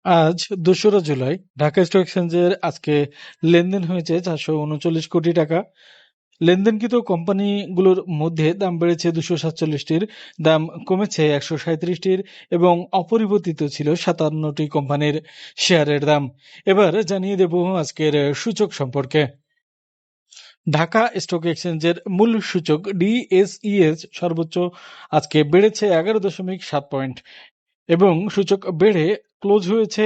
আজ ২রা জুলাই ঢাকা স্টক এক্সচেঞ্জের আজকে লেনদেন হয়েছে ৪৩৯ কোটি টাকা। লেনদেনকৃত কোম্পানিগুলোর মধ্যে দাম বেড়েছে ২৪৭টির, দাম কমেছে ১৩৭টির এবং অপরিবর্তিত ছিল ৫৭টি কোম্পানির শেয়ারের দাম। এবার জানিয়ে দেব আজকের সূচক সম্পর্কে। ঢাকা স্টক এক্সচেঞ্জের মূল সূচক ডিএসইএস সর্বোচ্চ আজকে বেড়েছে ১১.৭ পয়েন্ট এবং সূচক বেড়ে ক্লোজ হয়েছে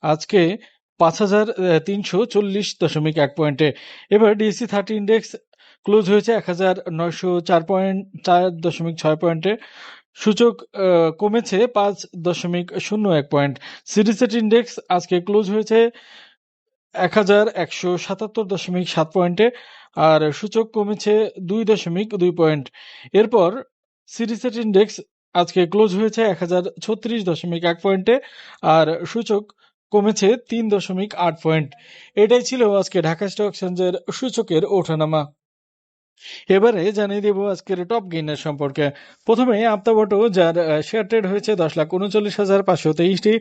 আজকে ৫,৩৪০.১ পয়েন্টে। এবার ডিএসসি 30 ইন্ডেক্স ক্লোজ হয়েছে ১,৯০৪.৬ পয়েন্টে। সূচক কমেছে ৫.০১ পয়েন্ট। সিডিসেট ইন্ডেক্স আজকে ক্লোজ হয়েছে ১,১৭৭.৭ পয়েন্টে আর সূচক কমেছে ২.২ পয়েন্ট। এরপর সিডিসেট ইন্ডেক্স আজকে ক্লোজ হয়েছে ১,০৩৬.১ পয়েন্টে আর সূচক কমেছে ৩.৮ পয়েন্ট। এটাই ছিল আজকে ঢাকা স্টক এক্সচেঞ্জের সূচকের ওঠানামা। এবারে জানিয়ে দেব আজকের টপ গেইনার সম্পর্কে। প্রথমে আপ্তাবটো, যার শেয়ার ট্রেড হয়েছে ১০,৩৯,৫২৩টি,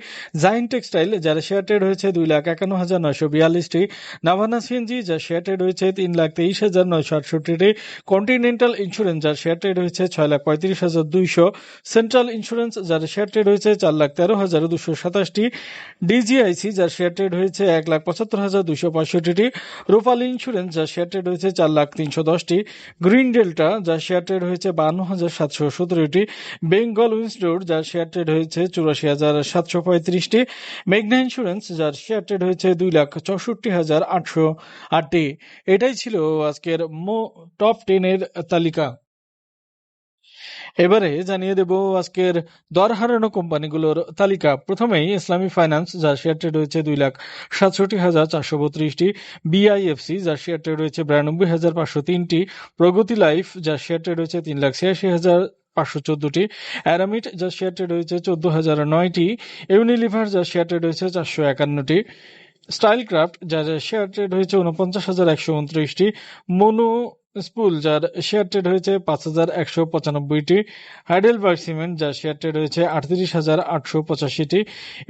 জাইন টেক্সটাইল, যার শেয়ার ট্রেড হয়েছে ২,৫১,৯৪২টি, নাভানা সিএনজি, যার শেয়ার ট্রেড হয়েছে ৩,২৩,৯৬৮টি, কন্টিনেন্টাল ইন্স্যুরেন্স, যার শেয়ার ট্রেড হয়েছে ৬,৩৫,২০০, সেন্ট্রাল ইন্স্যুরেন্স, যার শেয়ার ট্রেড হয়েছে ৪,১৩,২২৭টি, ডিজিআইসি, যার শেয়ার ট্রেড হয়েছে ১,৭৫,২৬৫টি, রূপালী ইন্স্যুরেন্স, যার শেয়ার ট্রেড হয়েছে ৪,৩১০টি, গ্রিন ডেল্টা, যার শেয়ার ট্রেড হয়েছে ৫২,৭১৭টি, বেঙ্গল উইন্সডোর, যার শেয়ার ট্রেড হয়েছে ৮৪,৭৩৫টি, মেঘনা ইন্স্যুরেন্স, যার শেয়ার ট্রেড হয়েছে ২,৬৪,৮০৮টি। এটাই ছিল আজকের টপ 10 এর তালিকা। এবারে জানিয়ে দেব আজকের দর হারানো কোম্পানিগুলোর তালিকা। প্রথমেই ইসলামী ফাইন্যান্স, যার শেয়ার ট্রেড হয়েছে ২,৬৭,৪৩২টি, বিআইএফসি, যার শেয়ার ট্রেড হয়েছে ৯২,৫০৩টি, প্রগতি লাইফ, যার শেয়ার ট্রেড হয়েছে ৩,৮৬,৫১৪টি, অ্যারামিট, যার শেয়ার ট্রেড হয়েছে ১৪,০০৯টি, ইউনিলিভার, যার শেয়ার ট্রেড হয়েছে ৪৫১টি, স্টাইলক্রাফট, যার শেয়ার ট্রেড হয়েছে ৪৯,১২৯টি, মনু স্পুল, যার শেয়ার ট্রেড হয়েছে ৫,১৯৫টি, হাইডেলবার্গ সিমেন্ট, যার শেয়ার ট্রেড হয়েছে ৩৮,৮৮৫টি,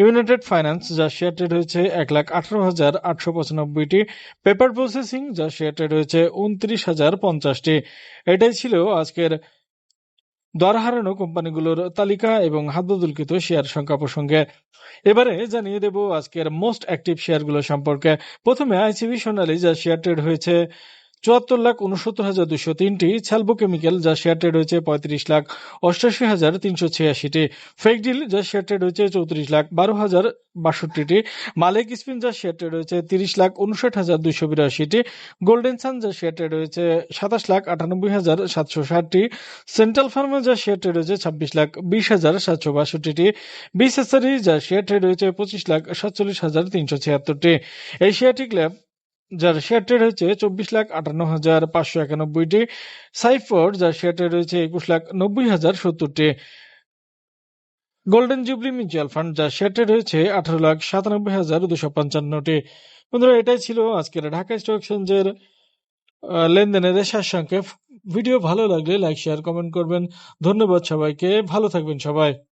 ইউনাইটেড ফাইন্যান্স, যার শেয়ার ট্রেড হয়েছে ১,১৮,৮৯৫টি, পেপার প্রসেসিং, যার শেয়ার ট্রেড হয়েছে ২৯,০৫০টি। এটাই ছিল আজকের দর হারানো কোম্পানিগুলোর তালিকা এবং হাতবদলকৃত শেয়ার সংখ্যা প্রসঙ্গে। এবারে জানিয়ে দেব আজকের মোস্ট অ্যাক্টিভ শেয়ারগুলো সম্পর্কে। প্রথমে আইসিবি সোনালী, যার শেয়ার ট্রেড হয়েছে ৭৪,৬৯,২০৩টি, স্যালভো কেমিক্যাল, যার শেয়ার ট্রেড হয়েছে ৩৫,৮৮,৩৮৬টি, ফেকডিল, যার শেয়ার ট্রেড হয়েছে ৩৪,১২,০৬২টি, মালিক স্পিন, যার শেয়ার ট্রেড হয়েছে ৩০,৫৯,২৮২টি, গোল্ডেন সান, যার শেয়ার ট্রেড হয়েছে ২৭,৯৮,৭৬০টি, সেন্ট্রাল ফার্মা, যার শেয়ার ট্রেড হয়েছে ২৬,২০,৭৬২টি, বিসেসারি, যার শেয়ার ট্রেড হয়েছে ২৫,৪৭,৩৭৬টি, এশিয়াটিক ল্যাব, যার শেয়ার ট্রেড হয়েছে ২৪,৫৮,৫৯১টি, সাইফর, যার শেয়ার ট্রেড হয়েছে ২১,৯০,০৭০টি, গোল্ডেন জুবলি মিউচুয়াল ফান্ড, যার শেয়ার ট্রেড হয়েছে ১৮,৯৭,২৫৫টি। বন্ধুরা, এটাই ছিল আজকের ঢাকা স্টক এক্সচেঞ্জের লেনদেনের সারসংক্ষেপ। ভিডিও ভালো লাগলে লাইক, শেয়ার, কমেন্ট করবেন। ধন্যবাদ সবাইকে, ভালো থাকবেন সবাই।